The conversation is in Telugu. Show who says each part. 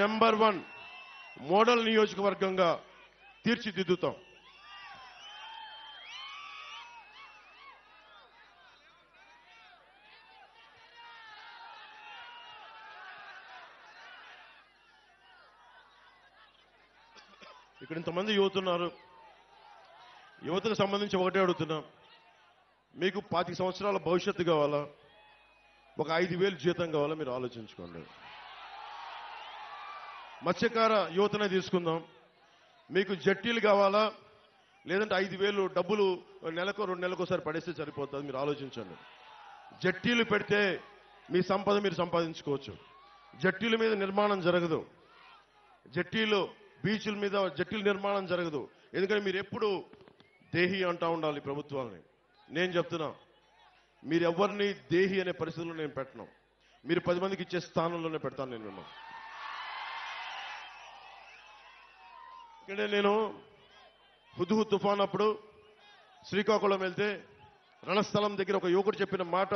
Speaker 1: Number 1 model నియోజకవర్గంగా తీర్చిదిద్దుతాం. ఇక్కడ ఇంతమంది యువత ఉన్నారు. యువతకు సంబంధించి ఒకటే అడుగుతున్నాం. మీకు 25 సంవత్సరాల భవిష్యత్తు కావాలా, ఒక 5,000 జీతం కావాలా? మీరు ఆలోచించుకోండి. మత్స్యకార యువతనే తీసుకుందాం. మీకు జట్టీలు కావాలా, లేదంటే 5,000 డబ్బులు నెలకు 2 నెలలకు పడేస్తే సరిపోతుంది? మీరు ఆలోచించండి. జట్టీలు పెడితే మీ సంపద మీరు సంపాదించుకోవచ్చు. జట్టీల మీద నిర్మాణం జరగదు. బీచ్ల మీద జట్టీల నిర్మాణం జరగదు. ఎందుకంటే మీరు ఎప్పుడు దేహి అంటా ఉండాలి ప్రభుత్వాన్ని. నేను చెప్తున్నా, మీరు ఎవరిని దేహి అనే పరిస్థితుల్లో నేను పెట్టను. మీరు 10 మందికి ఇచ్చే స్థానంలోనే పెడతాను నేను మిమ్మల్ని. ఇక్కడ నేను హుద్హుద్ తుఫాన్ అప్పుడు శ్రీకాకుళం వెళ్తే రణస్థలం దగ్గర ఒక యువకుడు చెప్పిన మాట